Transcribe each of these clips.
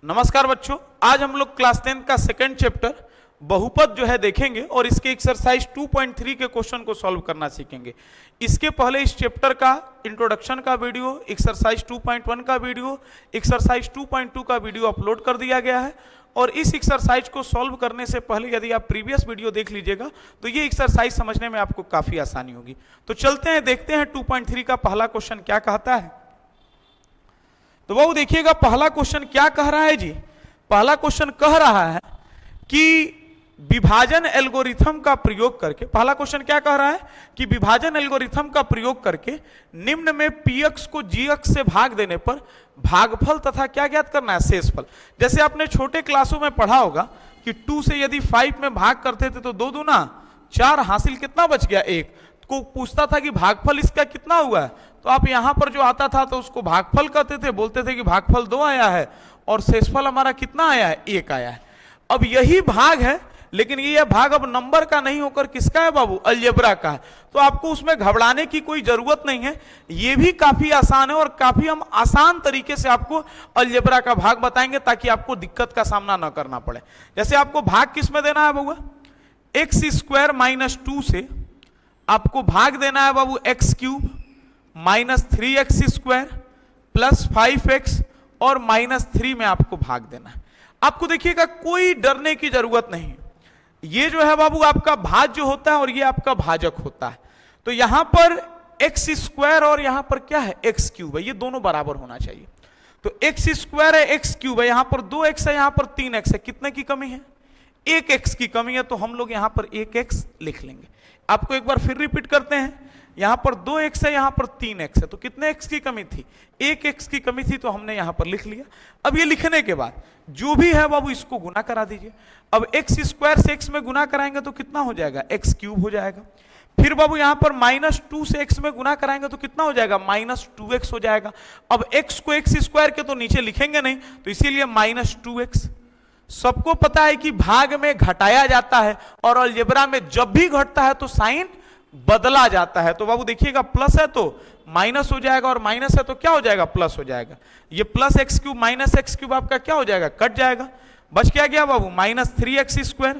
नमस्कार बच्चों, आज हम लोग क्लास 10 का सेकंड चैप्टर बहुपद जो है देखेंगे और इसके एक्सरसाइज 2.3 के क्वेश्चन को सॉल्व करना सीखेंगे। इसके पहले इस चैप्टर का इंट्रोडक्शन का वीडियो, एक्सरसाइज 2.1 का वीडियो, एक्सरसाइज 2.2 का वीडियो अपलोड कर दिया गया है और इस एक्सरसाइज को सॉल्व करने से पहले यदि आप प्रीवियस वीडियो देख लीजिएगा तो ये एक्सरसाइज समझने में आपको काफी आसानी होगी। तो चलते हैं, देखते हैं 2.3 का पहला क्वेश्चन क्या कहता है। तो वो देखिएगा पहला क्वेश्चन क्या कह रहा है जी। पहला क्वेश्चन कह रहा है कि विभाजन एल्गोरिथम का प्रयोग करके, पहला क्वेश्चन क्या कह रहा है कि विभाजन एल्गोरिथम का प्रयोग करके निम्न में px को gx से भाग देने पर भागफल तथा क्या ज्ञात करना है, शेषफल। जैसे आपने छोटे क्लासों में पढ़ा होगा कि 2 से यदि 5 में भाग करते थे तो 2 दूना 4 हासिल कितना बच गया, 1 को पूछता था कि भागफल इसका कितना हुआ है, तो आप यहां पर जो आता था तो उसको भागफल कहते थे, बोलते थे कि भागफल 2 आया है और शेषफल हमारा कितना आया है, 1 आया है। अब यही भाग है, लेकिन ये भाग अब नंबर का नहीं होकर किसका है बाबू, अलजेब्रा का है। तो आपको उसमें घबराने की कोई जरूरत नहीं है, ये भी काफी आसान है और काफी हम आसान तरीके से आपको अलजेब्रा का भाग बताएंगे ताकि आपको दिक्कत का सामना न करना पड़े। जैसे आपको भाग किस में देना है बाबू, x² - 2 से आपको भाग देना है बाबू x³ - 3x² + 5x और -3 में आपको भाग देना है। आपको देखिएगा कोई डरने की जरूरत नहीं, ये जो है बाबू आपका भाज्य जो होता है और ये आपका भाजक होता है। तो यहां पर x² और यहां पर क्या है, x³ है, ये दोनों बराबर होना चाहिए। तो x² है, x³ है, यहां पर 2x है, यहां पर 3x है, कितने की कमी है, 1x की कमी है, तो हम लोग यहां पर 1x लिख लेंगे। आपको एक बार फिर रिपीट करते हैं, यहां पर 2x है, यहां पर 3x है, तो कितने x की कमी थी, 1x की कमी थी, तो हमने यहां पर लिख लिया। अब ये लिखने के बाद जो भी है बाबू इसको गुना करा दीजिए। अब x² से x में गुना कराएंगे तो कितना हो जाएगा, x³ हो जाएगा। फिर बाबू यहां पर -2 से x में गुना कराएंगे तो कितना हो जाएगा, -2x हो जाएगा। अब x को x² के तो नीचे लिखेंगे नहीं, तो इसीलिए -2x। सबको पता है कि भाग में घटाया जाता है और अलजेब्रा में जब भी घटता है तो साइन बदला जाता है। तो बाबू देखिएगा प्लस है तो माइनस हो जाएगा और माइनस है तो क्या हो जाएगा, प्लस हो जाएगा। ये प्लस x³ - x³ आपका क्या हो जाएगा, कट जाएगा। बच क्या गया बाबू, -3x²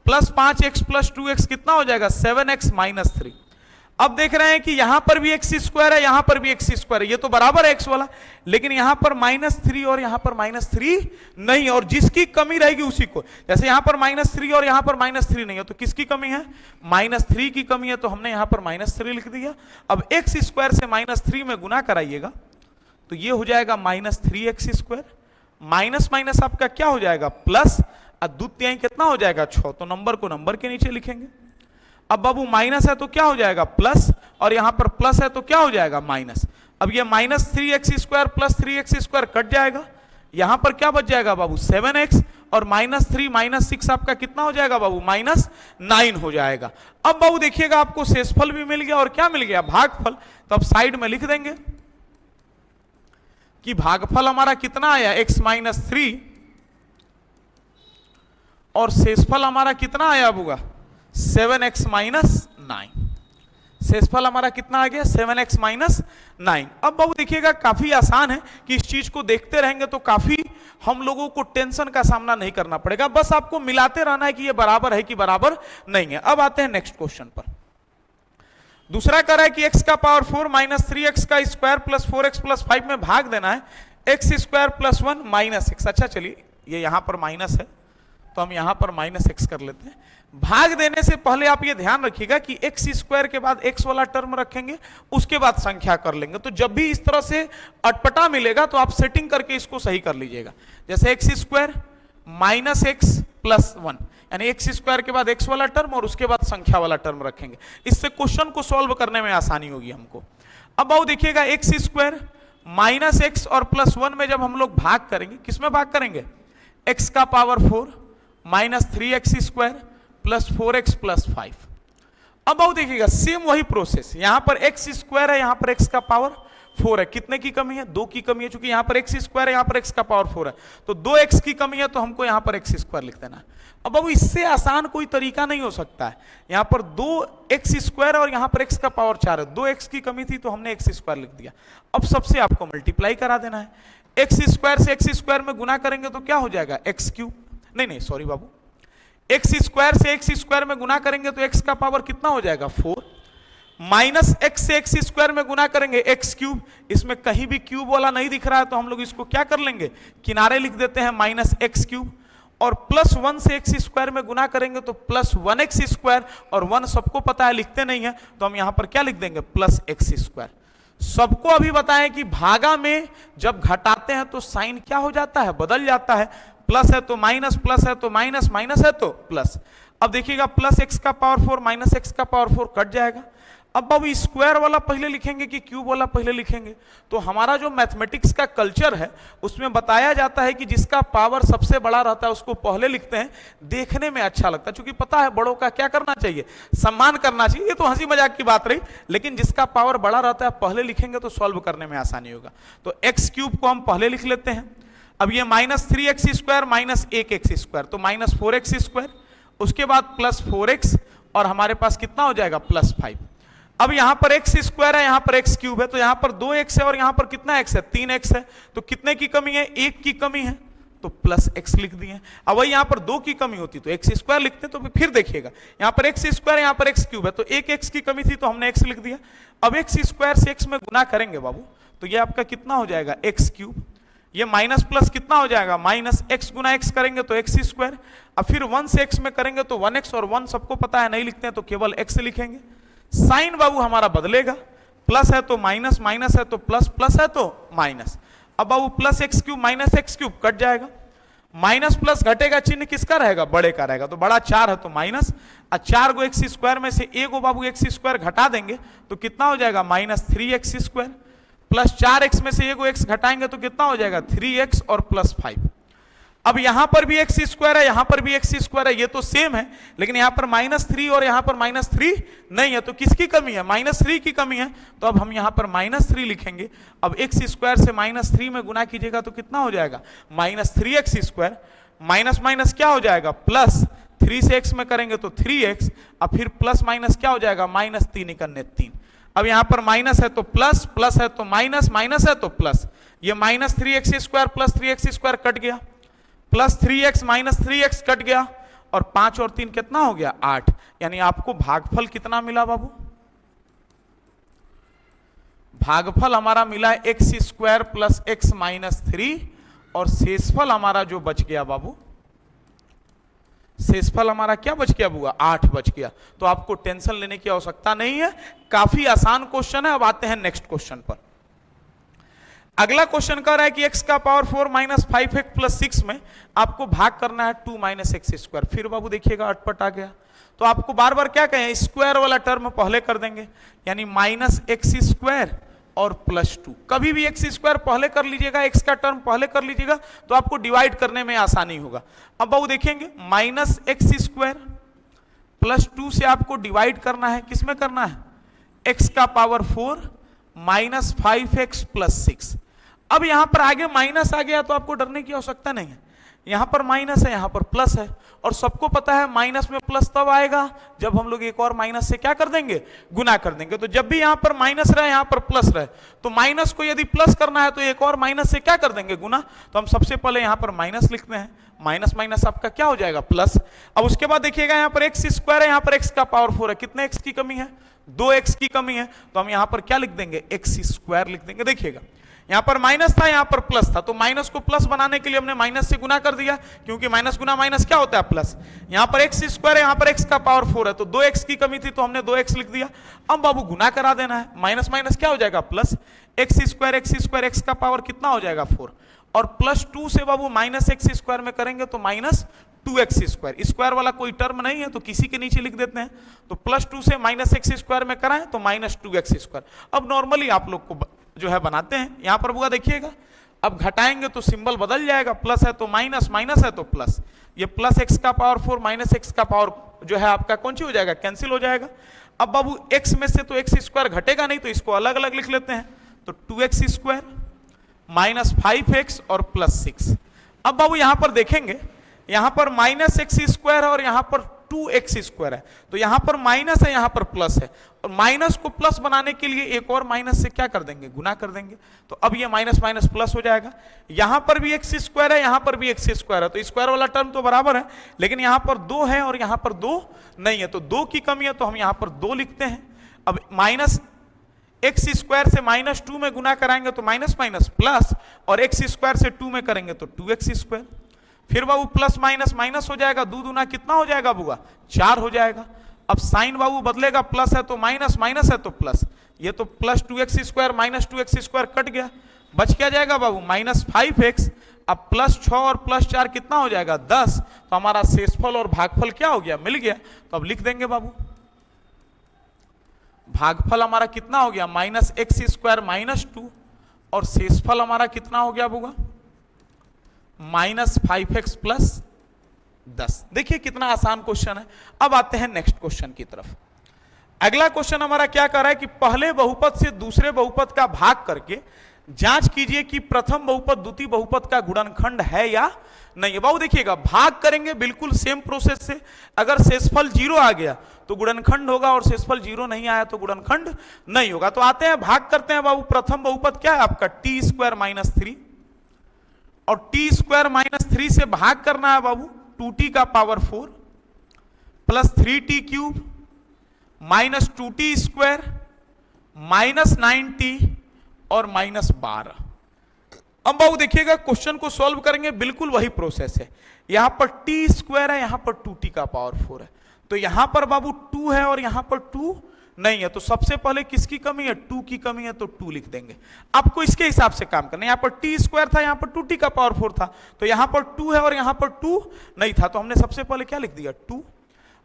+ 5x + 2x कितना हो जाएगा, 7x - 3। अब देख रहे हैं कि यहां पर भी x² है, यहां पर भी x² है, ये तो बराबर है x वाला, लेकिन यहां पर -3 और यहां पर -3 नहीं, और जिसकी कमी रहेगी उसी को, जैसे यहां पर -3 और यहां पर -3 नहीं है, तो किसकी कमी है, -3 की कमी है, तो हमने यहां पर -3 लिख दिया। अब x² से -3 में गुना कराइएगा तो ये हो जाएगा -3x², माइनस माइनस आपका क्या हो जाएगा, प्लस, और द्वितीय कितना हो जाएगा, 6, तो नंबर को नंबर के नीचे लिखेंगे। अब बाबू माइनस है तो क्या हो जाएगा, प्लस, और यहां पर प्लस है तो क्या हो जाएगा, माइनस। अब ये -3x² + 3x² कट जाएगा, यहां पर क्या बच जाएगा बाबू, 7x, और -3 - 6 आपका कितना हो जाएगा बाबू, -9 हो जाएगा। अब बाबू देखिएगा आपको शेषफल भी मिल गया और क्या मिल गया, भागफल। तो अब साइड में लिख देंगे कि भागफल हमारा कितना आया, x - 3, और शेषफल हमारा कितना आया बुआ, 7x - 9। शेषफल हमारा कितना आ गया, 7x - 9। अब बाबू देखिएगा काफी आसान है कि इस चीज को देखते रहेंगे तो काफी हम लोगों को टेंशन का सामना नहीं करना पड़ेगा, बस आपको मिलाते रहना है कि ये बराबर है कि बराबर नहीं है। अब आते हैं नेक्स्ट क्वेश्चन पर। दूसरा कह रहा है कि x⁴ - 3x² + 4x + 5 में भाग देना है x² + 1 - x। अच्छा चलिए, ये यहां पर माइनस है तो हम यहां पर -x कर लेते हैं। भाग देने से पहले आप ये ध्यान रखिएगा कि x² के बाद x वाला टर्म रखेंगे, उसके बाद संख्या कर लेंगे। तो जब भी इस तरह से अटपटा मिलेगा तो आप सेटिंग करके इसको सही कर लीजिएगा। जैसे x² - x + 1, यानी x² के बाद x वाला टर्म और उसके बाद संख्या वाला टर्म रखेंगे, इससे क्वेश्चन को सॉल्व करने में आसानी होगी हमको। अब आओ देखिएगा x² - x और +1 में जब हम लोग भाग करेंगे, किसमें भाग करेंगे, x⁴ - 3x² + 4x + 5। अब आओ देखिएगा सेम वही प्रोसेस, यहां पर x² है, यहां पर x⁴ है, कितने की कमी है, 2 की कमी है, चूंकि यहां पर x² है, यहां पर x⁴ है, तो 2x की कमी है, तो हमको यहां पर x² लिख देना है। अब बाबू इससे आसान कोई तरीका नहीं हो सकता है, यहां पर 2x² और यहां पर x⁴ है, 2x की कमी थी तो हमने x² लिख दिया। अब सबसे आपको मल्टीप्लाई करा देना है, एक्स स्क्वायर से एक्स स्क्वायर में गुना करेंगे तो क्या हो जाएगा एक्स क्यूब, नहीं सॉरी बाबू, एक्स स्क्वायर से एक्स स्क्वायर में गुना करेंगे तो एक्स का पावर कितना हो जाएगा 4, माइनस एक्स से एक्स स्क्वायर में गुना करेंगे एक्स क्यूब, इसमें कहीं भी क्यूब वाला नहीं दिख रहा है तो हम लोग इसको क्या कर लेंगे, किनारे लिख देते हैं माइनस एक्स क्यूब, और प्लस 1 से एक्स स्क्वायर में गुना करेंगे तो प्लस 1x स्क्वायर, और 1 सबको पता है लिखते नहीं है तो हम यहां पर क्या लिख देंगे प्लस एक्स स्क्वायर। सबको अभी बताएं कि भागा में जब घटाते हैं तो साइन क्या हो जाता है, बदल जाता है, प्लस है तो माइनस, प्लस है तो माइनस, माइनस है तो प्लस। अब देखिएगा प्लस एक्स का पावर 4 माइनस एक्स का पावर 4 कट जाएगा। अब स्क्वायर वाला पहले लिखेंगे कि क्यूब वाला पहले लिखेंगे, तो हमारा जो मैथमेटिक्स का कल्चर है उसमें बताया जाता है कि जिसका पावर सबसे बड़ा रहता है उसको पहले लिखते हैं, देखने में अच्छा लगता है, क्योंकि पता है बड़ों का क्या करना चाहिए, सम्मान करना चाहिए। ये तो हंसी मजाक की बात रही, लेकिन जिसका पावर बड़ा रहता है पहले लिखेंगे तो सॉल्व करने में आसानी होगा। तो एक्स क्यूब को हम पहले लिख लेते हैं। अब ये minus 3x square minus 1x square, तो माइनस 4x स्क्वायर, उसके बाद प्लस 4x, और हमारे पास कितना हो जाएगा प्लस 5। अब यहां पर x स्क्वायर है, यहां पर x क्यूब है, तो यहां पर 2x है और यहां पर कितना x है 3x है, तो कितने की कमी है, 1 की कमी है, तो प्लस x लिख दिए। अब वही यहां पर 2 की कमी होती तो x स्क्वायर लिखते, तो फिर देखिएगा यहां पर x स्क्वायर यहां पर x क्यूब है, तो 1x की कमी थी तो हमने x लिख दिया। अब x स्क्वायर से x में गुना करेंगे बाबू, तो ये आपका कितना हो जाएगा x क्यूब, ये माइनस प्लस कितना हो जाएगा माइनस, x गुना x करेंगे तो x स्क्वायर, अब फिर 1 से x में करेंगे तो 1x, और 1 सबको पता है नहीं लिखते हैं तो केवल x लिखेंगे। साइन बाबू हमारा बदलेगा, प्लस है तो माइनस, माइनस है तो प्लस, प्लस है तो माइनस। अब बाबू plus x cube minus x cube cut जाएगा, माइनस प्लस घटेगा, चिन्ह किसका रहेगा, बड़े का रहेगा, तो बड़ा 4 है तो माइनस, और 4 को एक्स स्क्वायर में से एक बाबू एक्स स्क्वायर घटा देंगे तो कितना हो जाएगा minus 3x square, plus 4x में से एक x घटाएंगे तो कितना हो जाएगा 3x और प्लस 5। अब यहां पर भी x स्क्वायर है, यहां पर भी x स्क्वायर है, ये तो सेम है, लेकिन यहां पर -3 और यहां पर -3 नहीं है, तो किसकी कमी है, -3 की कमी है, तो अब हम यहां पर -3 लिखेंगे। अब x स्क्वायर से -3 में गुना कीजिएगा तो कितना हो जाएगा -3x स्क्वायर, माइनस माइनस क्या हो जाएगा प्लस, 3 से x में करेंगे तो 3x, अब फिर प्लस माइनस क्या हो जाएगा -3 निकलने 3। अब यहां पर माइनस है तो प्लस, प्लस है तो माइनस, माइनस है तो प्लस, ये -3x square plus 3x square cut गया, plus 3x minus 3x cut गया, और 5 और 3 कितना हो गया 8, यानी आपको भागफल कितना मिला बाबू, भागफल हमारा मिला है x square plus x minus 3, और शेषफल हमारा जो बच गया बाबू, शेषफल हमारा क्या बच गया बुआ 8 बच गया। तो आपको टेंशन लेने की आवश्यकता नहीं है, काफी आसान क्वेश्चन है। अब आते हैं नेक्स्ट क्वेश्चन पर। अगला क्वेश्चन कह रहा है कि x का पावर 4 माइनस 5x प्लस 6 में आपको भाग करना है 2 माइनस एक्स स्क्वायर। फिर बाबू देखिएगा अटपट आ गया, तो आपको बार बार क्या कहें, स्क्वायर वाला टर्म पहले कर देंगे, यानी माइनस एक्स स्क्वायर और प्लस 2। कभी भी एक्स स्क्वायर पहले कर लीजिएगा, एक्स का टर्म पहले कर लीजिएगा, तो आपको डिवाइड करने में आसानी होगा। अब बाबू देखेंगे माइनस एक्स स्क्वायर प्लस 2 से आपको डिवाइड करना है, किसमें करना है, x का पावर 4 माइनस 5x प्लस 6। अब यहां पर आगे माइनस आ गया तो आपको डरने की आवश्यकता नहीं है, यहां पर माइनस है यहां पर प्लस है, और सबको पता है माइनस में प्लस तब आएगा जब हम लोग एक और माइनस से क्या कर देंगे, गुना कर देंगे। तो जब भी यहां पर माइनस रहे यहां पर प्लस रहे, तो माइनस को यदि प्लस करना है तो एक और माइनस से क्या कर देंगे, गुना। तो हम सबसे पहले यहां पर माइनस लिखते हैं, माइनस माइनस आपका क्या हो जाएगा प्लस। अब उसके बाद देखिएगा यहां पर एक्स स्क्वायर है, यहां पर एक्स का पावर 4 है, कितने एक्स की कमी है, 2x की कमी है, तो हम यहां पर क्या लिख देंगे, एक्स स्क्वायर लिख देंगे। देखिएगा यहां पर माइनस था यहां पर प्लस था, तो माइनस को प्लस बनाने के लिए हमने माइनस से गुना कर दिया, क्योंकि माइनस गुना माइनस क्या होता है प्लस। यहां पर एक्स स्क्वायर है, यहां पर एक्स का पावर 4 है, तो 2x की कमी थी तो हमने 2x लिख दिया। अब बाबू गुना करा देना है, माइनस माइनस क्या हो जाएगा प्लस, एक्स स्क्वायर एक्स का पावर कितना हो जाएगा 4, और प्लस 2 से बाबू माइनस एक्स स्क्वायर में करेंगे तो माइनस 2x स्क्वायर। स्क्वायर वाला कोई टर्म नहीं है तो किसी के नीचे लिख देते हैं, तो प्लस 2 से माइनस एक्स स्क्वायर में कराएं तो माइनस 2x स्क्वायर। अब नॉर्मली आप लोग को जो है बनाते हैं, यहां पर बुआ देखिएगा, अब घटाएंगे तो सिंबल बदल जाएगा, प्लस है तो माइनस, माइनस है तो प्लस, ये प्लस एक्स का पावर 4 माइनस एक्स का पावर जो है आपका कौन सी हो जाएगा, कैंसिल हो जाएगा। अब बाबू एक्स में से तो एक्स स्क्वायर घटेगा नहीं, तो इसको अलग अलग लिख लेते हैं, तो 2x स्क्वायर माइनस 5x और प्लस 6। अब बाबू यहां पर देखेंगे, यहां पर माइनस एक्स स्क्वायर और यहां पर 2x² है, तो यहां पर माइनस है, यहां पर प्लस है, और माइनस को प्लस बनाने के लिए एक और माइनस से क्या कर देंगे, गुना कर देंगे। तो अब ये माइनस माइनस प्लस हो जाएगा, यहां पर भी x² है, यहां पर भी x² है, तो स्क्वायर वाला टर्म तो बराबर है, लेकिन यहां पर 2 है और यहां पर 2 नहीं है, तो 2 की कमी है, तो हम यहां पर 2 लिखते हैं। अब माइनस x² से -2 में गुना कराएंगे तो माइनस माइनस प्लस, और x² से 2 में करेंगे तो 2x²। फिर बाबू प्लस माइनस माइनस हो जाएगा, 2 दूना कितना हो जाएगा बुआ, 4 हो जाएगा। अब साइन बाबू बदलेगा, प्लस है तो माइनस, माइनस है तो प्लस, ये तो plus 2x² minus 2x² cut गया, बच क्या जाएगा बाबू, -5x। अब प्लस 6 और प्लस 4 कितना हो जाएगा, 10। तो हमारा शेषफल और भागफल क्या हो गया, मिल गया। तो अब लिख देंगे बाबू, भागफल हमारा कितना हो गया, -x² -2, और शेषफल हमारा कितना हो गया बुआ, -5x + 10। देखिए कितना आसान क्वेश्चन है। अब आते हैं नेक्स्ट क्वेश्चन की तरफ। अगला क्वेश्चन हमारा क्या कर रहा है कि पहले बहुपद से दूसरे बहुपद का भाग करके जांच कीजिए कि प्रथम बहुपद द्वितीय बहुपद का गुणनखंड है या नहीं है। बाबू देखिएगा, भाग करेंगे बिल्कुल सेम प्रोसेस से, अगर शेषफल 0 आ गया तो गुणनखंड होगा, और शेषफल 0 नहीं आया तो गुणनखंड नहीं होगा। तो आते हैं, भाग करते हैं बाबू। प्रथम बहुपद क्या है आपका, t² - 3, और t² - 3 से भाग करना है बाबू 2t का पावर 4 + 3t³ -2t² -9t और -12। अब बाबू देखिएगा, क्वेश्चन को सॉल्व करेंगे बिल्कुल वही प्रोसेस है। यहां पर t² है, यहां पर 2t का पावर 4 है, तो यहां पर बाबू 2 है और यहां पर 2 नहीं है, तो सबसे पहले किसकी कमी है, 2 की कमी है, तो 2 लिख देंगे। आपको इसके हिसाब से काम करना है। यहां पर t² था, यहां पर 2t का पावर 4 था, तो यहां पर 2 है और यहां पर 2 नहीं था, तो हमने सबसे पहले क्या लिख दिया, 2।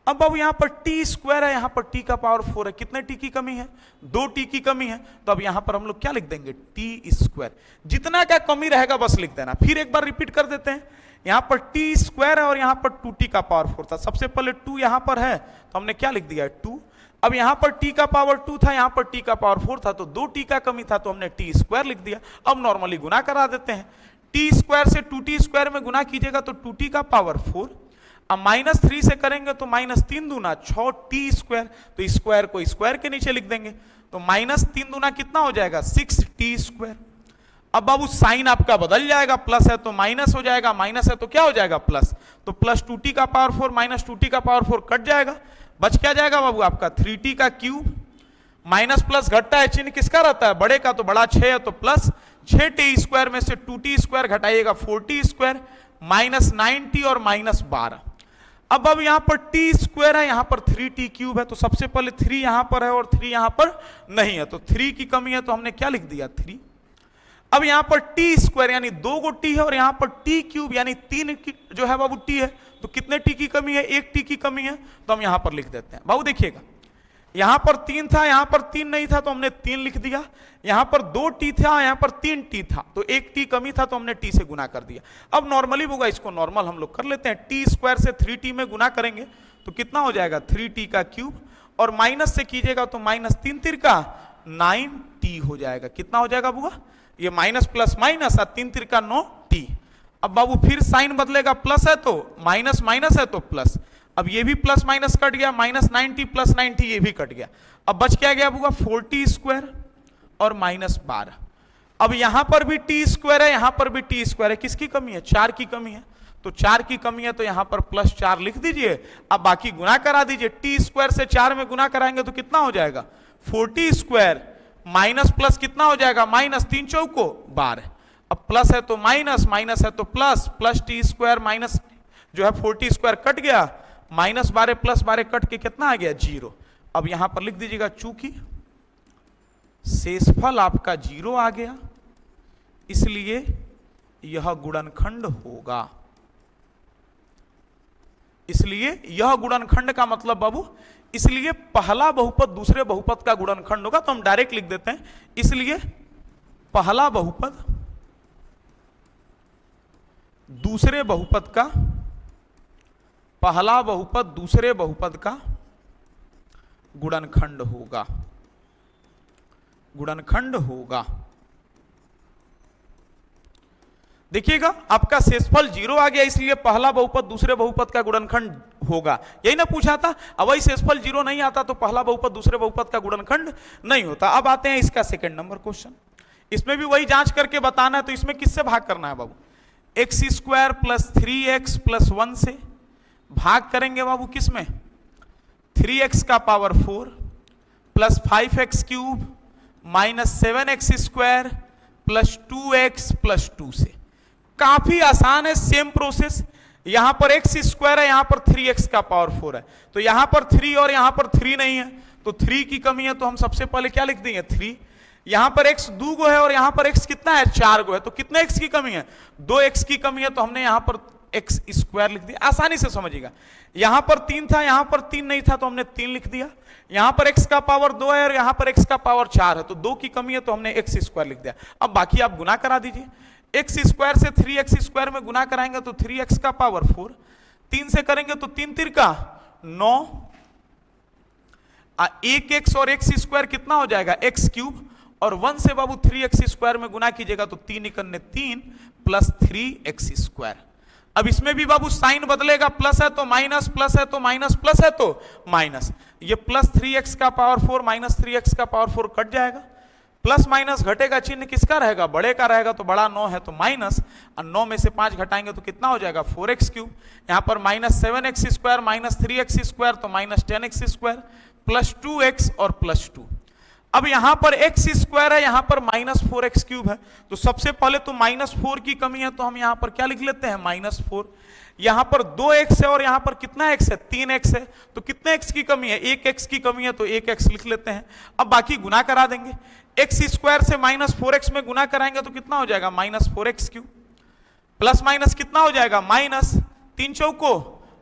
अब बाबू यहां पर t² है, यहां पर t का पावर 4 है, कितने t की कमी है, 2t की कमी है, तो अब यहां पर हम लोग क्या लिख देंगे, t²। जितना क्या कमी रहेगा बस लिख देना। फिर एक बार रिपीट कर देते हैं, यहां पर t² है और यहां पर 2t का पावर 4 था, सबसे पहले 2 यहां पर है तो हमने क्या लिख दिया, 2। अब यहां पर t का पावर 2 था, यहां पर t का पावर 4 था, तो 2t का कमी था, तो हमने t² लिख दिया। अब नॉर्मली गुना करा देते हैं, t² से 2t² में गुना कीजिएगा तो 2t का पावर 4, अब -3 से करेंगे तो -3 दूना 6t², तो स्क्वायर को स्क्वायर के नीचे लिख देंगे, तो -3 दूना कितना हो जाएगा, 6t²। अब बाबू साइन आपका बदल जाएगा, प्लस है तो माइनस हो जाएगा, माइनस है तो क्या हो जाएगा, प्लस, तो प्लस 2t का पावर 4 माइनस 2t का पावर 4 कट जाएगा, बच क्या जाएगा बाबू आपका 3t का क्यूब। माइनस प्लस घटता है, चिन्ह किसका रहता है, बड़े का, तो बड़ा 6 है तो प्लस 6t² में से 2t² घटाइएगा 4t² -9t और -12। अब यहां पर t² है, यहां पर 3t³ है, तो सबसे पहले 3 यहां पर है और 3 यहां पर नहीं है, तो 3 की कमी है, तो हमने क्या लिख दिया, 3। अब यहां पर t² यानी 2 गो t है और यहां पर t³ यानी 3 जो है बाबू t है, तो कितने t की कमी है, 1 t की कमी है, तो हम यहां पर लिख देते हैं। बाबू देखिएगा, यहां पर 3 था, यहां पर 3 नहीं था, तो हमने 3 लिख दिया। यहां पर 2t था, यहां पर 3t था, तो 1 t कमी था, तो हमने t से गुना कर दिया। अब नॉर्मली होगा, इसको नॉर्मल हम लोग कर लेते हैं, t² से 3t में गुना करेंगे तो कितना हो जाएगा, 3t का क्यूब, और माइनस से कीजिएगा तो -3 तिरका 9t हो जाएगा। कितना हो जाएगा बुआ, ये माइनस प्लस माइनस, 3 तिरका 9t। अब बाबू फिर साइन बदलेगा, प्लस है तो माइनस, माइनस है तो प्लस, अब ये भी प्लस माइनस कट गया, -9t + 9t ये भी कट गया। अब बच क्या गया बुआ, 4t² और -12। अब यहां पर भी t² है, यहां पर भी t² है, किसकी कमी है, 4 की कमी है, तो 4 की कमी है, तो यहां पर +4 लिख दीजिए। अब बाकी गुना करा दीजिए, t² से 4 में गुना कराएंगे तो कितना हो जाएगा, 4t² माइनस प्लस कितना हो जाएगा, -3 चौको 12। अब प्लस है तो माइनस, माइनस है तो प्लस, +t² माइनस जो है 4t² कट गया, -12 + 12 कट के कितना आ गया, 0। अब यहां पर लिख दीजिएगा, चूंकि शेषफल आपका 0 आ गया इसलिए यह गुणनखंड होगा। इसलिए यह गुणनखंड का मतलब बाबू, इसलिए पहला बहुपद दूसरे बहुपद का गुणनखंड होगा, तो हम डायरेक्ट लिख देते हैं, इसलिए पहला बहुपद दूसरे बहुपद का, पहला बहुपद दूसरे बहुपद का गुणनखंड होगा, गुणनखंड होगा। देखिएगा आपका शेषफल 0 आ गया, इसलिए पहला बहुपद दूसरे बहुपद का गुणनखंड होगा, यही ना पूछा था। अब वही शेषफल 0 नहीं आता तो पहला बहुपद दूसरे बहुपद का गुणनखंड नहीं होता। अब आते हैं इसका सेकंड नंबर क्वेश्चन, इसमें भी वही जांच करके बताना है। तो इसमें किससे भाग करना है बाबू? X square plus 3x plus 1 से भाग करेंगे बाबू, किसमें? 3x का power 4 plus 5x cube minus 7x square plus 2x plus 2 से। काफी आसान है, सेम प्रोसेस। यहां पर x स्क्वायर है, यहां पर 3x का पावर 4 है, तो यहां पर 3 और यहां पर 3 नहीं है, तो 3 की कमी है, तो हम सबसे पहले क्या लिख देंगे? 3। यहां पर x 2 गो है और यहां पर x कितना है? 4 गो है, तो कितने x की कमी है? 2x की कमी है, तो हमने यहां पर x स्क्वायर लिख दिया। आसानी से समझिएगा, यहां पर 3 था, यहां पर 3 नहीं था, तो हमने 3 लिख दिया। यहां पर x का पावर 2 है और यहां पर x का पावर 4 है, तो 2 की कमी है, तो हमने x स्क्वायर लिख दिया। अब बाकी आप गुना करा दीजिए, x स्क्वायर से 3x स्क्वायर में गुना कराएंगे तो 3x का पावर 4, 3 से करेंगे तो 3 3 का 9, 1x और x स्क्वायर कितना हो जाएगा? x क्यूब, और 1 से बाबू 3x स्क्वायर में गुना कीजिएगा तो 3 इकन्ने 3 प्लस 3x स्क्वायर। अब इसमें भी बाबू साइन बदलेगा, प्लस है तो माइनस, प्लस है तो माइनस, प्लस है तो माइनस। ये प्लस 3x का पावर 4 माइनस 3x का पावर 4 कट जाएगा, प्लस माइनस घटेगा, चिन्ह किसका रहेगा? बड़े का रहेगा, तो बड़ा 9 है तो माइनस, और 9 में से 5 घटाएंगे तो कितना हो जाएगा? 4x cube. यहाँ पर minus 7x square minus 3x square तो minus 10x square plus 2x और प्लस 2। अब यहां पर x स्क्वायर है, यहां पर माइनस 4x क्यूब है, तो सबसे पहले तो माइनस 4 की कमी है, तो हम यहां पर क्या लिख लेते हैं? माइनस 4। यहां पर 2x है और यहां पर कितना x है? 3x है, तो कितने x की कमी है? 1x की कमी है, तो 1x लिख लेते हैं। अब बाकी गुना करा देंगे, x स्क्वायर से माइनस 4x में गुना कराएंगे तो कितना हो जाएगा? Minus 4x cube, plus minus कितना हो जाएगा? माइनस 3 चौको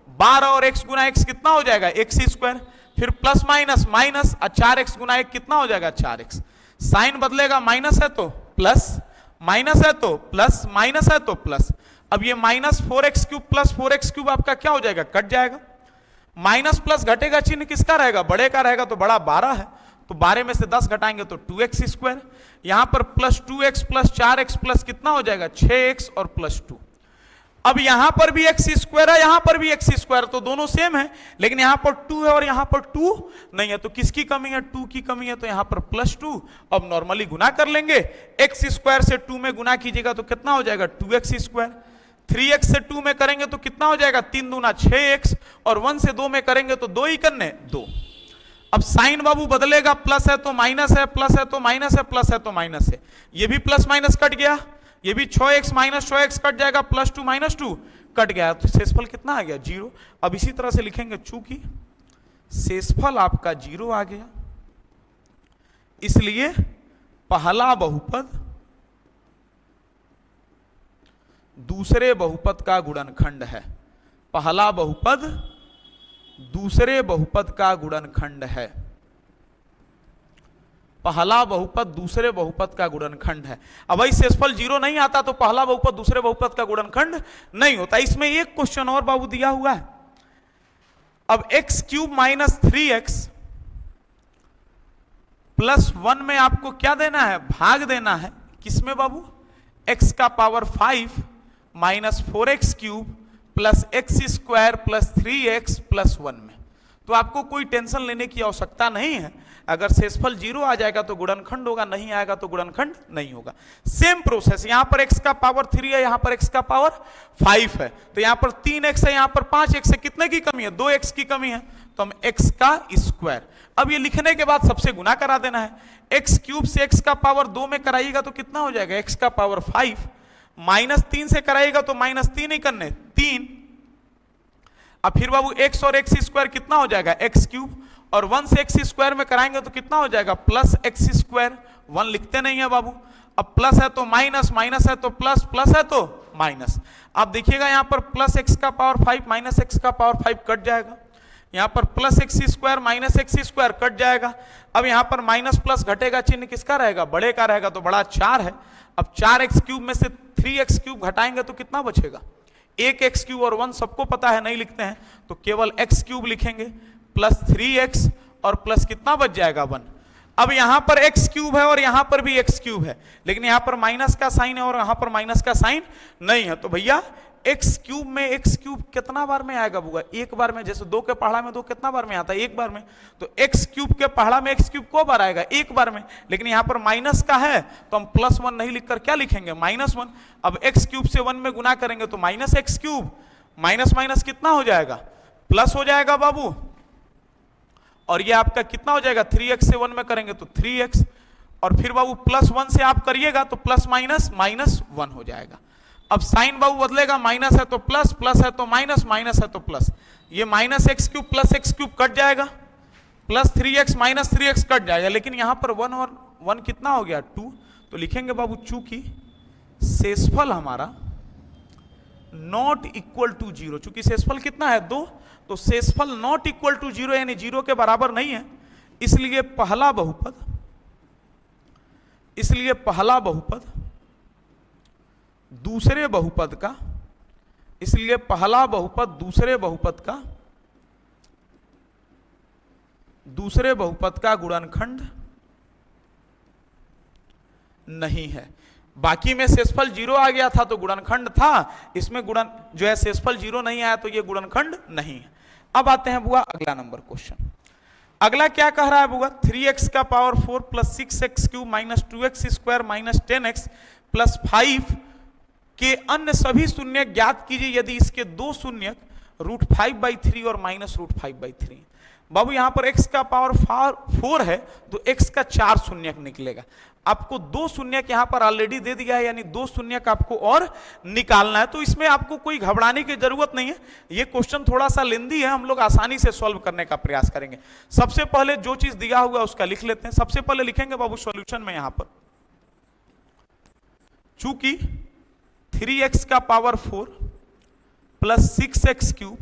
12 और x गुना x कितना हो जाएगा? x स्क्वायर, फिर प्लस माइनस माइनस, और 4x गुना 1 कितना हो जाएगा? 4x। साइन बदलेगा, माइनस है तो प्लस, माइनस है तो प्लस, माइनस है तो प्लस। अब ये minus 4x cube plus 4x cube आपका क्या हो जाएगा? कट जाएगा। माइनस प्लस घटेगा, चिन्ह किसका रहेगा? बड़े का रहेगा, तो बड़ा 12 है, तो 12 में से 10 घटाएंगे तो 2x स्क्वायर। यहां पर plus 2x plus 4x plus कितना हो जाएगा? 6x और प्लस 2। अब यहां पर भी x स्क्वायर है, यहां पर भी x स्क्वायर, तो दोनों सेम है, लेकिन यहां पर 2 है और यहां पर 2 नहीं है, तो किसकी कमी है? 2 की कमी है, तो यहां पर प्लस 2। अब नॉर्मली गुना कर लेंगे, x स्क्वायर से 2 में गुना कीजिएगा तो कितना हो जाएगा? 2x square. 3x से 2 में करेंगे तो कितना हो जाएगा? 3 दूना 6x, और 1 से 2 में करेंगे तो 2 ही करने 2। अब साइन बाबू बदलेगा, प्लस है तो माइनस है, प्लस है तो माइनस है, प्लस है तो माइनस है, ये भी प्लस माइनस कट गया, ये भी 6x माइनस 6x कट जाएगा, प्लस 2 माइनस 2 कट गया, तो शेषफल कितना आ गया? 0। अब इसी तरह से लिखेंगे, चूंकि शेषफल आपका 0 आ गया, इसलिए पहला बहुपद दूसरे बहुपद का गुणनखंड है। पहला बहुपद दूसरे बहुपद का गुणनखंड है। पहला बहुपद दूसरे बहुपद का गुणनखंड है। अब भाई शेषफल 0 नहीं आता तो पहला बहुपद दूसरे बहुपद का गुणनखंड नहीं होता। इसमें एक क्वेश्चन और बाबू दिया हुआ है। अब x cube minus 3x plus 1 में आपको क्या देना है? भाग देना है। किसमें बाबू? x का power 5 minus 4x cube plus x square plus 3x plus 1 में। तो आपको कोई टेंशन लेने की आवश्यकता नहीं है। अगर शेषफल 0 आ जाएगा तो गुणनखंड होगा, नहीं आएगा तो गुणनखंड नहीं होगा। सेम प्रोसेस, यहां पर x का पावर 3 है, यहां पर x का पावर 5 है, तो यहां पर 3x है, यहां पर 5x है। कितने की कमी है? 2x की कमी है, तो हम x का स्क्वायर। अब ये लिखने के बाद सबसे गुना करा देना है। x क्यूब से x का पावर 2 में कराइएगा तो कितना हो जाएगा? x का पावर 5 माइनस 3 से कराइएगा तो माइनस 3 ही करने 3। अब फिर बाबू x और x स्क्वायर कितना हो जाएगा? x क्यूब, और 1 से x स्क्वायर में कराएंगे तो कितना हो जाएगा? Plus x square. 1 लिखते नहीं है बाबू। अब प्लस है तो माइनस, माइनस है तो प्लस, प्लस है तो माइनस। आप देखिएगा यहां पर प्लस x का पावर 5 माइनस x का पावर 5 कट जाएगा। यहां पर plus x square minus x square cut जाएगा। अब यहां पर माइनस प्लस घटेगा, चिन्ह किसका रहेगा? बड़े का रहेगा, तो बड़ा 4 है। अब 4x क्यूब में से 3x क्यूब घटाएंगे तो कितना बचेगा? 1x क्यूब, और 1 सबको पता है, नहीं लिखते हैं तो केवल x क्यूब लिखेंगे, प्लस 3x और प्लस कितना बच जाएगा? 1। अब यहां पर एक्स क्यूब है और यहां पर भी एक्स क्यूब है, लेकिन यहां पर माइनस का साइन है और यहां पर माइनस का साइन नहीं है, तो भैया एक्स क्यूब में एक्स क्यूब कितना बार में आएगा बुआ? एक बार में। जैसे 2 के पहाड़ा में 2 कितना बार में आता है? एक बार में। तो एक्स क्यूब के पहाड़ा में एक्स क्यूब को बार आएगा? एक बार में। लेकिन यहां पर माइनस का है तो हम +1 नहीं लिखकर क्या लिखेंगे? -1। अब एक्स क्यूब से 1 में गुना करेंगे तो minus x cube, minus minus कितना हो जाएगा? प्लस हो जाएगा बाबू। और ये आपका कितना हो जाएगा? 3x से 1 में करेंगे तो 3x, और फिर बाबू +1 से आप करिएगा तो प्लस माइनस -1 हो जाएगा। अब साइन बाबू बदलेगा, माइनस है तो प्लस, प्लस है तो माइनस, माइनस है तो प्लस। ये -x cube plus x cube cut जाएगा, plus 3x minus 3x cut जाएगा, लेकिन यहां पर 1 और 1 कितना हो गया? 2। तो लिखेंगे बाबू चूंकि शेषफल हमारा नॉट इक्वल टू 0, चूंकि शेषफल कितना है? 2, तो शेषफल नॉट इक्वल टू 0 यानी 0 के बराबर नहीं है, इसलिए पहला बहुपद दूसरे बहुपद का, इसलिए पहला बहुपद दूसरे बहुपद का गुणनखंड नहीं है। बाकी में शेषफल 0 आ गया था तो गुणनखंड था, इसमें गुणन जो है शेषफल 0 नहीं आया तो ये गुणनखंड नहीं है। अब आते हैं बुआ अगला नंबर क्वेश्चन। अगला क्या कह रहा है बुआ? 3x का power 4 plus 6x cube minus 2x square minus 10x plus 5 के अन्य सभी शून्यक ज्ञात कीजिए यदि इसके 2 शून्यक √5/3 और -√5/3। बाबू यहां पर x का पावर 4 है तो x का 4 शून्यक निकलेगा। आपको 2 शून्यक यहां पर ऑलरेडी दे दिया है, यानी 2 शून्यक आपको और निकालना है, तो इसमें आपको कोई घबराने की जरूरत नहीं है। ये क्वेश्चन थोड़ा सा लेंदी है, हम लोग आसानी से सॉल्व करने का प्रयास करेंगे। सबसे पहले जो चीज दिया हुआ उसका लिख लेते हैं। सबसे पहले लिखेंगे बाबू सॉल्यूशन में यहां पर, चूंकि 3x का power 4 plus 6x cube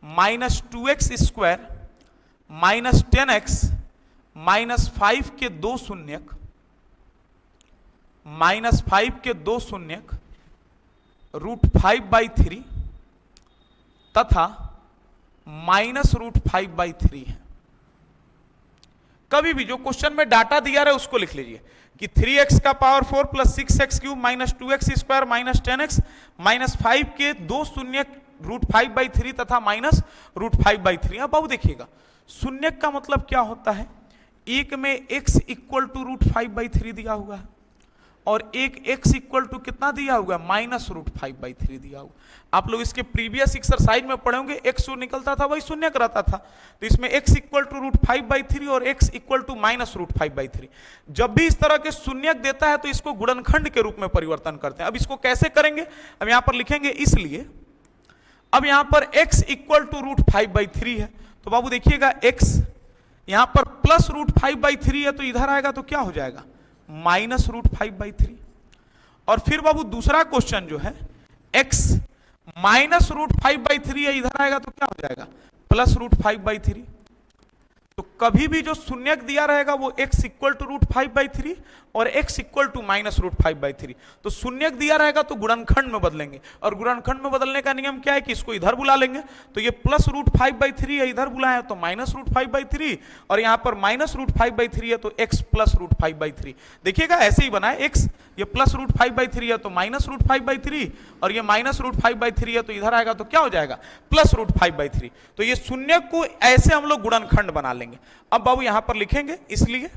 minus 2x square minus 10x minus 5 के 2 शून्यक √5/3 तथा -√5/3 है। कभी भी जो क्वेश्चन में डाटा दिया रहे उसको लिख लीजिए कि 3x का power 4 plus 6x cube minus 2x square minus 10x minus 5 के 2 शून्यक √5/3 तथा -√5/3। अब बाबू देखिएगा, शून्यक का मतलब क्या होता है? एक में x इक्वल टू √5/3 दिया हुआ है और एक x इक्वल टू कितना दिया हुआ है? -√5/3 दिया हुआ। आप लोग इसके प्रीवियस एक्सरसाइज में पढ़े होंगे, x जो निकलता था वही शून्यक रहता था, तो इसमें x इक्वल टू √5/3 और x इक्वल टू -√5/3। जब भी इस तरह के शून्यक देता है तो इसको गुणनखंड के रूप में परिवर्तन करते हैं। अब इसको कैसे करेंगे? अब यहां पर लिखेंगे, इसलिए अब यहां पर x इक्वल टू √5/3 है, तो बाबू देखिएगा x यहां पर प्लस √5/3 है तो इधर आएगा तो क्या हो जाएगा? -√5/3। और फिर बाबू दूसरा क्वेश्चन जो है x -√5/3 है, इधर आएगा तो क्या हो जाएगा? +√5/3। तो कभी भी जो शून्यक दिया रहेगा वो x इक्वल टू √5/3 और x इक्वल टू -√5/3। तो शून्यक दिया रहेगा तो गुणनखंड में बदलेंगे, और गुणनखंड में बदलने का नियम क्या है कि इसको इधर बुला लेंगे, तो ये +√5/3 है, इधर बुलाया तो -√5/3, और यहां पर -√5/3 है तो x +√5/3। देखिएगा ऐसे ही बनाए, x ये +√5/3 है तो -√5/3, और ये -√5/3 है तो इधर आएगा तो क्या हो जाएगा? +√5/3। तो ये शून्यक को ऐसे हम लोग गुणनखंड बना लेंगे। अब बाबू यहां पर लिखेंगे, इसलिए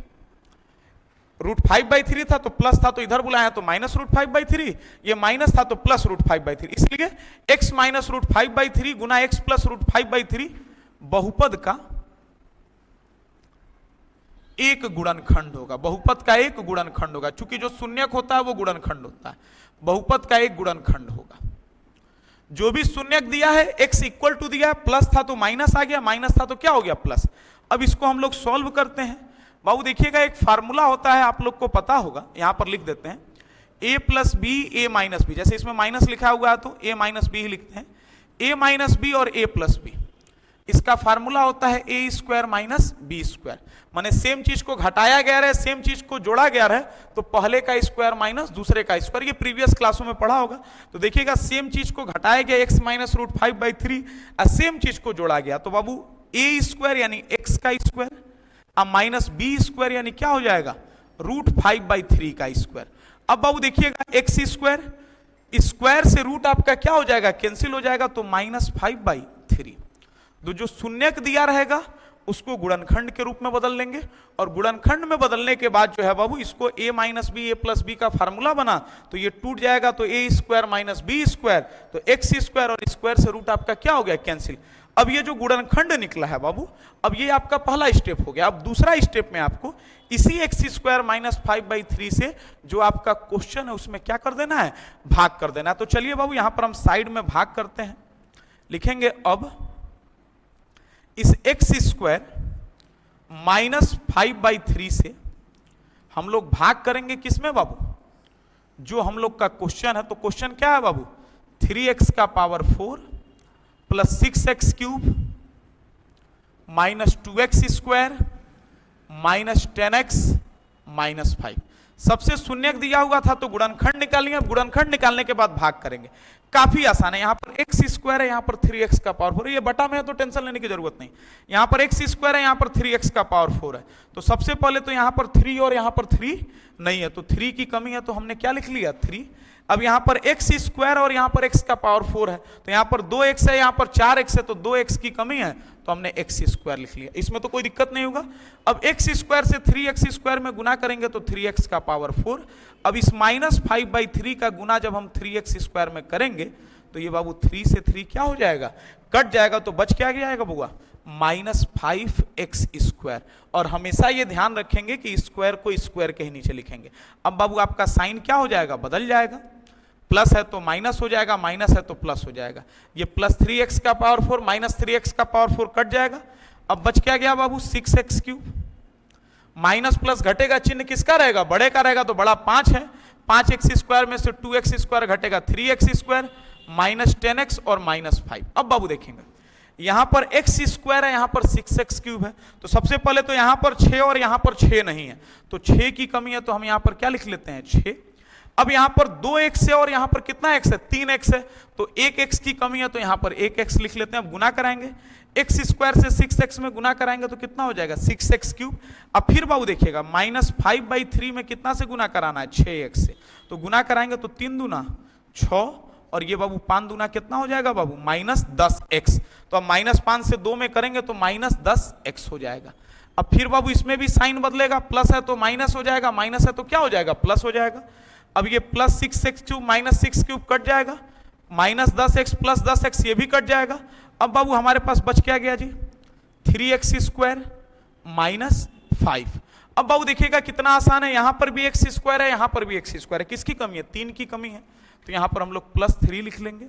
√5/3 था तो प्लस था तो इधर बुलाया तो -√5/3, ये माइनस था तो +√5/3, इसलिए x -√5/3 गुना x +√5/3 बहुपद का एक गुणनखंड होगा। बहुपद का एक गुणनखंड होगा, चूंकि जो शून्यक होता है वो गुणनखंड होता है, बहुपद का एक गुणनखंड होगा। जो भी शून्यक दिया है x इक्वल टू दिया है, प्लस था तो माइनस आ गया, माइनस था तो क्या हो गया? प्लस। अब इसको हम लोग सॉल्व करते हैं। बाबू देखिएगा, एक फार्मूला होता है, आप लोग को पता होगा, यहां पर लिख देते हैं a + b a - b। जैसे इसमें माइनस लिखा हुआ है तो a - b ही लिखते हैं, a - b और a + b। इसका फार्मूला होता है a² - b², माने सेम चीज को घटाया गया रहे, सेम चीज को जोड़ा गया रहे तो पहले का स्क्वायर माइनस दूसरे का स्क्वायर। ये प्रीवियस क्लासों में पढ़ा होगा। तो देखिएगा, सेम चीज को घटाया गया x -√5/3 और सेम चीज को जोड़ा गया तो बाबू a² यानी x का स्क्वायर अब माइनस बी स्क्वायर यानी क्या हो जाएगा, √5/3 का स्क्वायर। अब बाबू देखिएगा एक्स स्क्वायर, स्क्वायर से रूट आपका क्या हो जाएगा, कैंसिल हो जाएगा, तो -5/3। तो जो शून्यक दिया रहेगा उसको गुणनखंड के रूप में बदल लेंगे, और गुणनखंड में बदलने के बाद जो है बाबू इसको a - b a + b का फार्मूला बना तो ये टूट जाएगा, तो a² - b स्क्वायर, तो x² और स्क्वायर से रूट आपका क्या हो गया, कैंसिल। अब ये जो गुणनखंड निकला है बाबू, अब ये आपका पहला स्टेप हो गया। अब दूसरा स्टेप में आपको इसी x² - 5/3 से जो आपका क्वेश्चन है उसमें क्या कर देना है, भाग कर देना है। तो चलिए बाबू यहां पर हम साइड में भाग करते हैं, लिखेंगे अब इस x² - 5/3 से हम लोग भाग करेंगे किसमें बाबू, जो हम लोग का क्वेश्चन है। तो क्वेश्चन क्या है बाबू, 3x का पावर 4 + 6x³ - 2x² - 10x - 5। सबसे शून्यक दिया हुआ था तो गुणनखंड निकालेंगे, अब गुणनखंड निकालने के बाद भाग करेंगे। काफी आसान है, यहां पर x² है, यहां पर 3x का पावर 4 है, ये बटा में है तो टेंशन लेने की जरूरत नहीं। यहां पर x² है, यहां पर 3x का पावर 4 है, तो सबसे पहले तो यहां पर 3 और यहां पर 3 नहीं है, तो 3 की कमी है, तो हमने क्या लिख लिया, 3। अब यहां पर x² और यहां पर x का पावर 4 है, तो यहां पर 2x है, यहां पर 4x है, तो 2x की कमी है, तो हमने x² लिख लिया, इसमें तो कोई दिक्कत नहीं होगा। अब x² से 3x² में गुना करेंगे तो 3x का पावर 4। अब इस -5/3 का गुना जब हम 3x² में करेंगे तो ये बाबू 3 से 3 क्या हो जाएगा, कट जाएगा, तो बच क्या जाएगा बुआ, -5x²। और हमेशा ये ध्यान रखेंगे कि स्क्वायर को स्क्वायर के ही नीचे लिखेंगे। अब बाबू आपका साइन क्या हो जाएगा, बदल जाएगा, प्लस है तो माइनस हो जाएगा, माइनस है तो प्लस हो जाएगा। ये +3x का पावर 4 -3x का पावर 4 कट जाएगा। अब बच क्या गया बाबू, 6x³। माइनस प्लस घटेगा, चिन्ह किसका रहेगा, बड़े का रहेगा, तो बड़ा 5 है, 5x² में से 2x² घटेगा 3x² -10x और -5। अब बाबू देखेंगे यहां पर x² है, यहां पर 6x³ है, तो सबसे पहले तो यहां पर 6 और यहां पर 6 नहीं है, तो 6 की कमी है, तो हम यहां पर क्या लिख लेते हैं, 6। अब यहां पर 2x है और यहां पर कितना x है, 3x है, तो 1x की कमी है, तो यहां पर 1x लिख लेते हैं। अब गुना कराएंगे, x² से 6x में गुना कराएंगे तो कितना हो जाएगा, 6x³। अब फिर बाबू देखिएगा -5/3 में कितना से गुना कराना है, 6x से, तो गुना कराएंगे तो 3 दूना 6 और ये बाबू 5 दूना कितना हो जाएगा बाबू, -10x। तो अब -5 से 2 में करेंगे तो -10x हो जाएगा। अब फिर बाबू इसमें भी साइन बदलेगा, प्लस है तो माइनस हो जाएगा, माइनस है तो क्या हो जाएगा, प्लस हो जाएगा। अब ये +6x³ -6³ कट जाएगा, -10x + 10x ये भी कट जाएगा। अब बाबू हमारे पास बच क्या गया जी, 3x² - 5। अब बाबू देखिएगा कितना आसान है, यहां पर भी x² है, यहां पर भी x² है, किसकी कमी है, 3 की कमी है, तो यहां पर हम लोग +3 लिख लेंगे।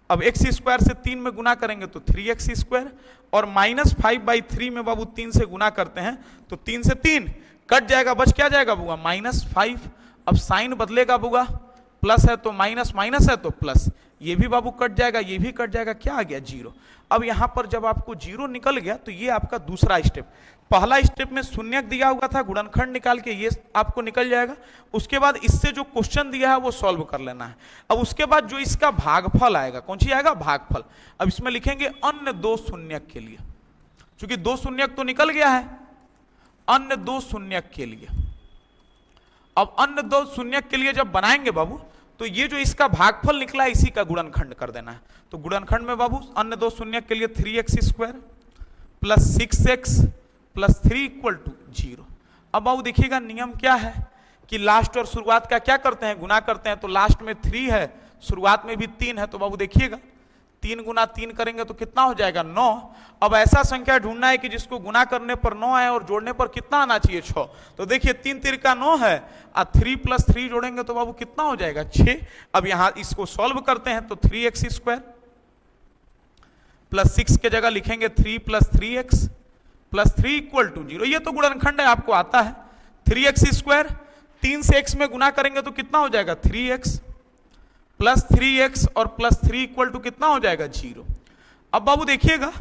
अब x² से 3 में गुना करेंगे तो 3x² और -5/3 में बाबू 3 से गुना करते हैं तो 3 से 3 कट जाएगा, बच क्या जाएगा बुआ, -5। अब साइन बदलेगा बुआ, प्लस है तो माइनस, माइनस है तो प्लस, ये भी बाबू कट जाएगा, ये भी कट जाएगा, क्या आ गया, 0। अब यहां पर जब आपको 0 निकल गया तो ये आपका दूसरा स्टेप। पहला स्टेप में शून्यक दिया हुआ था, गुणनखंड निकाल के ये आपको निकल जाएगा। उसके बाद इससे जो क्वेश्चन दिया है वो सॉल्व कर लेना है। अब उसके बाद जो इसका भागफल आएगा, कौन सी आएगा, भागफल। अब इसमें लिखेंगे अन्य 2 शून्यक के लिए, क्योंकि 2 शून्यक तो निकल गया है, अन्य 2 शून्यक के लिए। अब अन्य 2 शून्यक के लिए जब बनाएंगे बाबू तो ये जो इसका भागफल निकला है इसी का गुणनखंड कर देना है। तो गुणनखंड में बाबू अन्य 2 शून्यक के लिए 3x² + 6x + 3 = 0। अब बाबू देखिएगा नियम क्या है कि लास्ट और शुरुआत का क्या करते हैं, गुना करते हैं, तो लास्ट में 3 है, शुरुआत में भी 3 है, तो बाबू देखिएगा 3 × 3 करेंगे तो कितना हो जाएगा, 9। अब ऐसा संख्या ढूंढना है कि जिसको गुना करने पर 9 आए और जोड़ने पर कितना आना चाहिए, 6। तो देखिए 3 × 3 = 9 है, और 3 + 3 जोड़ेंगे तो बाबू कितना हो जाएगा, 6। अब यहां इसको सॉल्व करते हैं तो 3x² + 6 के जगह लिखेंगे 3 + 3x + 3 = 0। ये तो गुणनखंड है, आपको आता है। 3x² 3 से x में गुना करेंगे तो कितना हो जाएगा, 3x + 3x और +3 = कितना हो जाएगा, 0। अब बाबू देखिएगा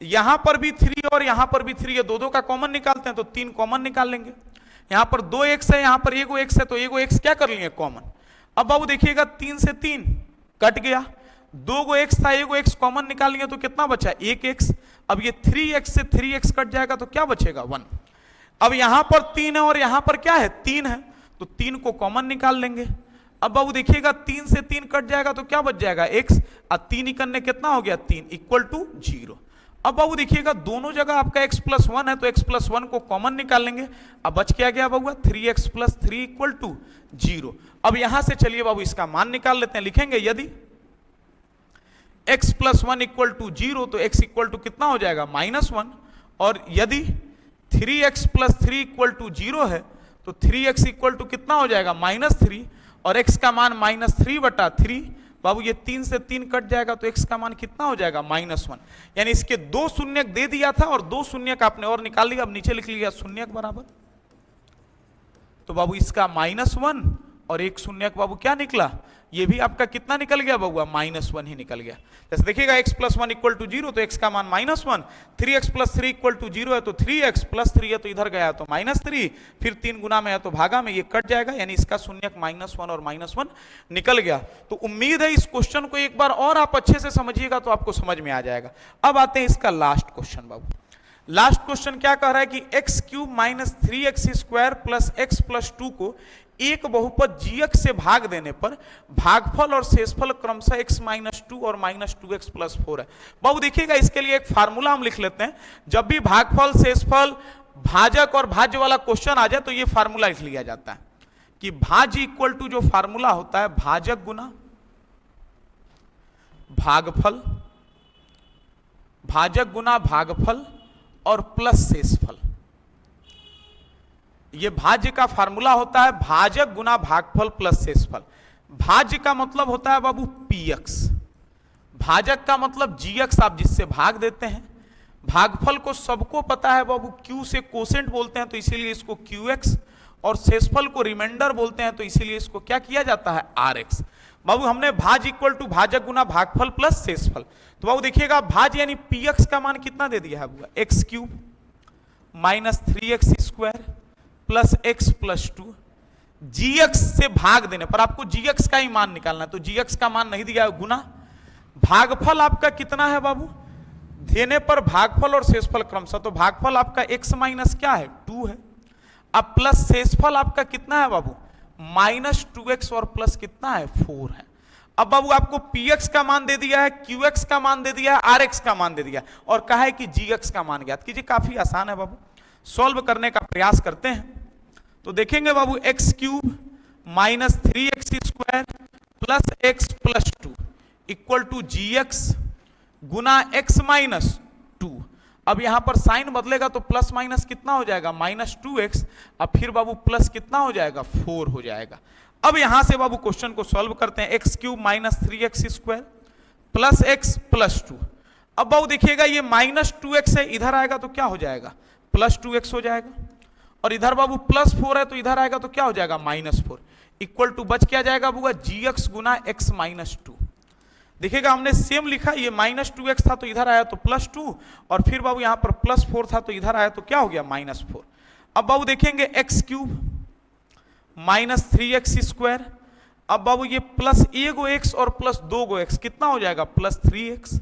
यहां पर भी 3 और यहां पर भी 3, ये दो का कॉमन निकालते हैं तो 3 कॉमन निकाल लेंगे। यहां पर 2x है, यहां पर 1x है, तो 1x क्या कर लिए कॉमन। अब बाबू देखिएगा 3 से 3 कट गया, 2x था, 1x कॉमन निकालेंगे तो कितना बचा, 1x। अब ये 3x से 3x कट जाएगा तो क्या बचेगा, 1। अब यहां पर 3 है और यहां पर क्या है 3 है, तो 3 को कॉमन निकाल लेंगे। अब बाबू देखिएगा 3 से 3 कट जाएगा तो क्या बच जाएगा x, और 3 इकन्ने कितना हो गया 3 इक्वल टू 0। अब बाबू देखिएगा दोनों जगह आपका x प्लस 1 है तो x प्लस 1 को कॉमन निकाल लेंगे। अब बच क्या गया बाबू 3x प्लस 3 इक्वल टू 0। अब यहां से चलिए बाबू इसका मान निकाल लेते हैं, लिखेंगे यदि x प्लस 1 इक्वल टू 0 तो x इक्वल टू कितना हो जाएगा -1, और यदि 3x प्लस 3 इक्वल टू 0 है तो 3x इक्वल टू कितना हो जाएगा -3, और x का मान -3/3। बाबू ये 3 से 3 कट जाएगा तो x का मान कितना हो जाएगा -1। यानी इसके 2 शून्यक दे दिया था और 2 शून्यक आपने और निकाल लिया। अब नीचे लिख लिया शून्यक बराबर, तो बाबू इसका -1 और 1 शून्यक बाबू क्या निकला, ये भी आपका कितना निकल गया बाबू -1 ही निकल गया। जैसे देखिएगा x प्लस 1 इक्वल टू 0 तो x का मान -1, 3x प्लस 3 इक्वल टू 0 है तो 3x प्लस 3 है तो इधर गया तो -3, फिर 3 गुना में है तो भागा में, ये कट जाएगा, यानी इसका शून्यक -1 और -1 निकल गया। तो उम्मीद है इस क्वेश्चन को एक बार और आप अच्छे से समझिएगा तो आपको समझ में आ जाएगा। अब आते हैं इसका लास्ट क्वेश्चन बाबू। लास्ट क्वेश्चन क्या कह रहा है कि x cube minus 3x square plus x plus 2 को एक बहुपद gx से भाग देने पर भागफल और शेषफल क्रमशः x माइनस 2 और माइनस 2x प्लस 4 है। बाबू देखिएगा इसके लिए एक फार्मूला हम लिख लेते हैं। जब भी भागफल शेषफल भाजक और भाज्य वाला क्वेश्चन आ जाए तो ये फार्मूला लिख लिया जाता है कि भाज्य इक्वल टू जो फार्मूला होता है भाजक गुना भागफल, भाजक गुना भागफल और प्लस शेषफल। ये भाज्य का फार्मूला होता है भाजक गुना भागफल प्लस शेषफल। भाज्य का मतलब होता है बाबू px, भाजक का मतलब gx आप जिससे भाग देते हैं। भागफल को सबको पता है बाबू q से कोसेंट बोलते हैं तो इसीलिए इसको qx, और शेषफल को रिमाइंडर बोलते हैं तो इसीलिए इसको क्या किया जाता है rx। बाबू हमने भाज इक्वल टू भाजक गुना भागफल प्लस शेषफल, तो बाबू देखिएगा भाज यानी px का मान कितना दे दिया है बाबू x cube minus 3x square plus x plus 2, gx से भाग देने पर आपको gx का ही मान निकालना है, तो gx का मान नहीं दिया है गुना। भागफल आपका कितना है बाबू, देने पर भागफल और शेषफल क्रमशः, तो भागफल आपका x माइनस क्या है 2 है। अब प्लस शेषफल आपका कितना है बाबू माइनस 2x और प्लस कितना है 4 है। अब बाबू आपको px का मान दे दिया है, qx का मान दे दिया है, rx का मान दे दिया है, और कहा है कि gx का मान ज्ञात कीजिए। काफी आसान है बाबू, सॉल्व करने का प्रयास करते हैं। तो देखेंगे बाबू x cube minus 3x square plus x plus 2 equal to gx गुना x माइनस 2। अब यहां पर साइन बदलेगा तो प्लस माइनस कितना हो जाएगा -2x, अब फिर बाबू प्लस कितना हो जाएगा 4 हो जाएगा। अब यहां से बाबू क्वेश्चन को सॉल्व करते हैं। x cube minus 3x square plus x plus 2। अब बाबू देखिएगा ये -2x है, इधर आएगा तो क्या हो जाएगा +2x हो जाएगा, और इधर बाबू +4 है तो इधर आएगा तो क्या हो जाएगा -4 इक्वल टू बच क्या जाएगा बाबू gx गुना x माइनस 2। देखिएगा हमने सेम लिखा, ये -2x था तो इधर आया तो +2, और फिर बाबू यहां पर +4 था तो इधर आया तो क्या हो गया -4। अब बाबू देखेंगे x cube minus 3x square, अब बाबू ये प्लस 1 गो x और प्लस 2 गो x कितना हो जाएगा +3x,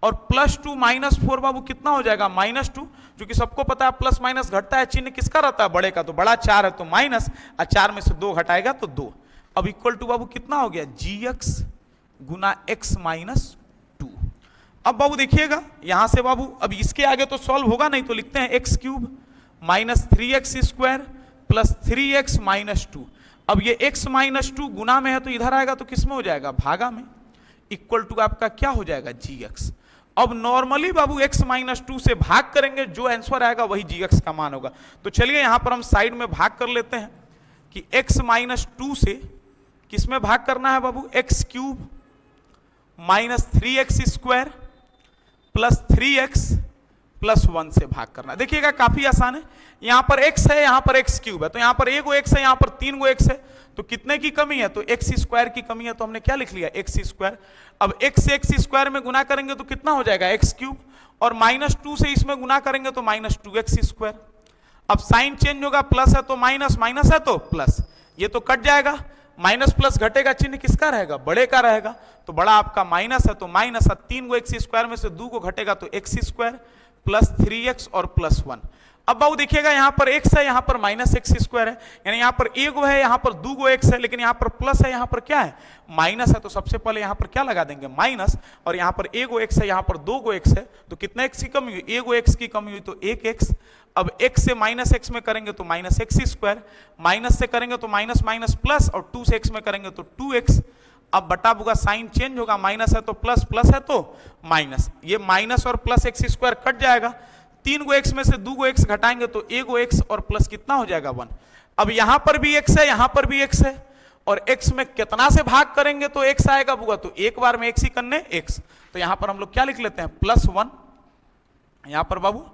और +2 -4 बाबू कितना हो जाएगा -2, जो कि सबको पता है प्लस माइनस घटता है, चिन्ह किसका रहता है बड़े का, तो बड़ा 4 है तो माइनस, और 4 में से 2 घटाएगा तो 2। अब इक्वल टू बाबू कितना हो गया gx गुना x माइनस 2। अब बाबू देखिएगा यहां से बाबू अब इसके आगे तो सॉल्व होगा नहीं, तो लिखते हैं x cube minus 3x square plus 3x minus 2। अब ये x माइनस 2 गुना में है तो इधर आएगा तो किस में हो जाएगा भागा में, इक्वल टू आपका क्या हो जाएगा gx। अब नॉर्मली बाबू x माइनस 2 से भाग करेंगे, जो आंसर आएगा वही gx का मान होगा। तो चलिए यहां पर हम साइड में भाग कर लेते हैं कि x माइनस 2 से किस में भाग करना है बाबू x cube minus 3x square plus 3x plus 1 से भाग करना। देखिएगा काफी आसान है, यहां पर x है, यहां पर x क्यूब है, तो यहां पर 1 गो x है, यहां पर 3 गो x है, तो कितने की कमी है, तो x स्क्वायर की कमी है, तो हमने क्या लिख लिया x स्क्वायर। अब x से x स्क्वायर में गुना करेंगे तो कितना हो जाएगा x क्यूब, और -2 से इसमें गुना करेंगे तो -2x स्क्वायर। अब साइन चेंज होगा, प्लस है तो माइनस, माइनस है तो प्लस, ये तो कट जाएगा, माइनस प्लस घटेगा, चिन्ह किसका रहेगा बड़े का रहेगा, तो बड़ा आपका माइनस है तो माइनस, 3 गो x स्क्वायर में से 2 को घटेगा तो x स्क्वायर प्लस 3x और प्लस 1। अब बाबू देखिएगा यहाँ पर x है, यहाँ पर माइनस एक्स स्क्वायर है, यानी यहाँ पर एक गो है, यहाँ पर दो गो x है, लेकिन यहाँ पर प्लस है, यहाँ पर क्या है माइनस है। तो सबसे पहले यहाँ पर क्या लगा देंगे माइनस, और यहाँ पर एक गो x है, यहाँ पर दो गो x है, तो कितना x की कमी हुई, एक गो x की कमी हुई तो एक x। अब x से माइनस x में करेंगे तो माइनस एक्स स्क्वायर, माइनस से करेंगे तो माइनस माइनस प्लस, और 2 से x में करेंगे तो 2x। अब बटा बुगा साइन चेंज होगा, माइनस है तो प्लस, प्लस है तो माइनस, ये माइनस और प्लस एक्स स्क्वायर कट जाएगा, 3 गो x में से 2 गो x घटाएंगे तो 1 गो x और प्लस कितना हो जाएगा 1। अब यहां पर भी x है, यहां पर भी x है, और x में कितना से भाग करेंगे तो x आएगा बुआ, तो एक बार में x ही करने x, तो यहां पर हम लोग क्या लिख लेते हैं +1, यहां पर बाबू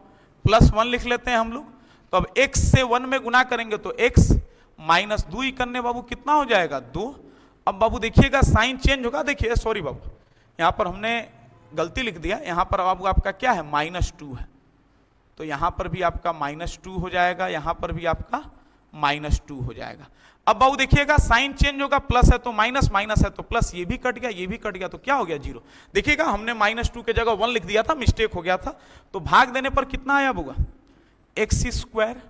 +1 लिख लेते हैं हम लोग। तो अब x से 1 में गुना करेंगे तो x माइनस 2 ही करने बाबू कितना हो जाएगा 2। अब बाबू देखिएगा साइन चेंज होगा, देखिए सॉरी बाबू यहां पर हमने गलती लिख दिया, यहां पर बाबू आपका क्या है -2 है, तो यहां पर भी आपका -2 हो जाएगा, यहां पर भी आपका -2 हो जाएगा। अब बाबू देखिएगा साइन चेंज होगा, प्लस है तो माइनस, माइनस है तो प्लस, ये भी कट गया, ये भी कट गया, तो क्या हो गया 0। देखिएगा हमने -2 के जगह 1 लिख दिया था, मिस्टेक हो गया था, तो भाग देने पर कितना आया होगा एक्स स्क्वायर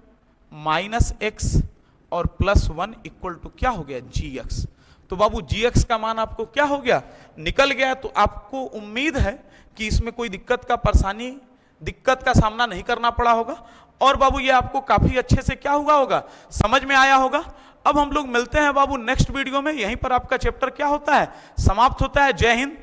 माइनस एक्स और +1 इक्वल टू क्या हो गया gx। तो बाबू gx का मान आपको क्या हो गया निकल गया। तो आपको उम्मीद है कि इसमें कोई दिक्कत का सामना नहीं करना पड़ा होगा, और बाबू ये आपको काफी अच्छे से क्या हुआ होगा समझ में आया होगा। अब हम लोग मिलते हैं बाबू नेक्स्ट वीडियो में, यहीं पर आपका चैप्टर क्या होता है समाप्त होता है। जय हिंद,